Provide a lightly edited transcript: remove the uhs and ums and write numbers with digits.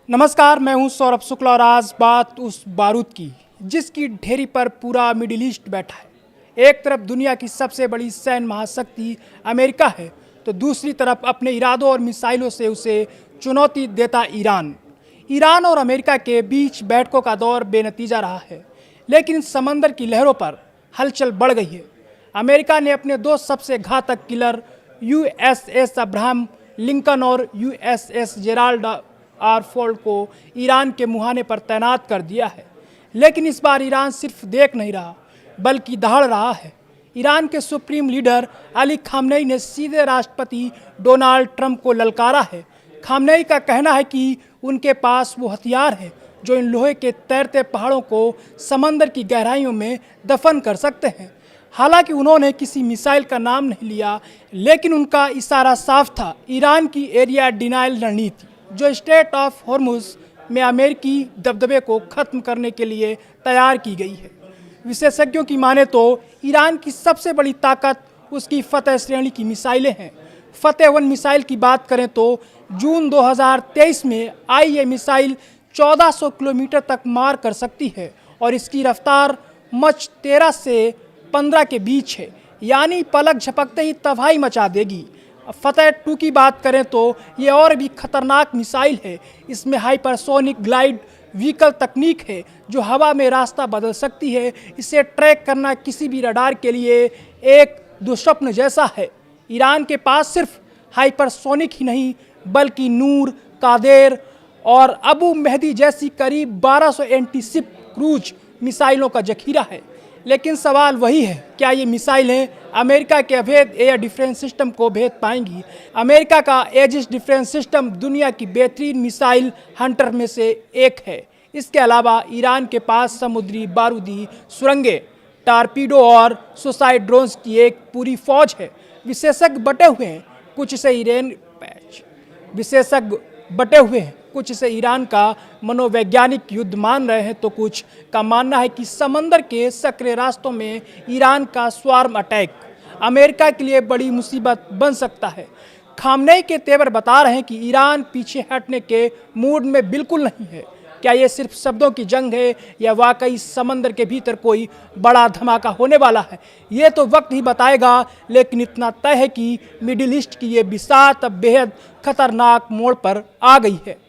नमस्कार, मैं हूं सौरभ शुक्ला और आज बात उस बारूद की जिसकी ढेरी पर पूरा मिडिल ईस्ट बैठा है। एक तरफ दुनिया की सबसे बड़ी सैन्य महाशक्ति अमेरिका है तो दूसरी तरफ अपने इरादों और मिसाइलों से उसे चुनौती देता ईरान। ईरान और अमेरिका के बीच बैठकों का दौर बेनतीजा रहा है, लेकिन समंदर की लहरों पर हलचल बढ़ गई है। अमेरिका ने अपने दो सबसे घातक किलर USS अब्राहम लिंकन और USS जेराल्ड आर फोर्ड को ईरान के मुहाने पर तैनात कर दिया है। लेकिन इस बार ईरान सिर्फ देख नहीं रहा बल्कि दहाड़ रहा है। ईरान के सुप्रीम लीडर अली खामनेई ने सीधे राष्ट्रपति डोनाल्ड ट्रंप को ललकारा है। खामनेई का कहना है कि उनके पास वो हथियार है जो इन लोहे के तैरते पहाड़ों को समंदर की गहराइयों में दफन कर सकते हैं। हालांकि उन्होंने किसी मिसाइल का नाम नहीं लिया, लेकिन उनका इशारा साफ था। ईरान की एरिया डिनाइल रणनीति जो स्टेट ऑफ हॉर्मुज में अमेरिकी दबदबे को खत्म करने के लिए तैयार की गई है। विशेषज्ञों की माने तो ईरान की सबसे बड़ी ताकत उसकी फतेह श्रेणी की मिसाइलें हैं। फतेह 1 मिसाइल की बात करें तो जून 2023 में आई ये मिसाइल 1400 किलोमीटर तक मार कर सकती है और इसकी रफ्तार मच 13 से 15 के बीच है, यानी पलक झपकते ही तबाही मचा देगी। फतेह 2 की बात करें तो ये और भी खतरनाक मिसाइल है। इसमें हाइपरसोनिक ग्लाइड व्हीकल तकनीक है जो हवा में रास्ता बदल सकती है। इसे ट्रैक करना किसी भी रडार के लिए एक दुस्वप्न जैसा है। ईरान के पास सिर्फ हाइपरसोनिक ही नहीं बल्कि नूर, कादेर और अबू मेहदी जैसी करीब 1200 एंटीशिप क्रूज मिसाइलों का जखीरा है। लेकिन सवाल वही है, क्या ये मिसाइलें अमेरिका के अभेद एयर डिफेंस सिस्टम को भेद पाएंगी? अमेरिका का एजिस डिफेंस सिस्टम दुनिया की बेहतरीन मिसाइल हंटर में से एक है। इसके अलावा ईरान के पास समुद्री बारूदी सुरंगें, टारपीडो और सुसाइड ड्रोन्स की एक पूरी फौज है। विशेषज्ञ बटे हुए हैं, कुछ इसे ईरान का मनोवैज्ञानिक युद्ध मान रहे हैं तो कुछ का मानना है कि समंदर के सक्रिय रास्तों में ईरान का स्वार्म अटैक अमेरिका के लिए बड़ी मुसीबत बन सकता है। खामनेई के तेवर बता रहे हैं कि ईरान पीछे हटने के मूड में बिल्कुल नहीं है। क्या ये सिर्फ शब्दों की जंग है या वाकई समंदर के भीतर कोई बड़ा धमाका होने वाला है, ये तो वक्त ही बताएगा। लेकिन इतना तय है कि मिडिल ईस्ट की ये बिसात अब बेहद खतरनाक मोड़ पर आ गई है।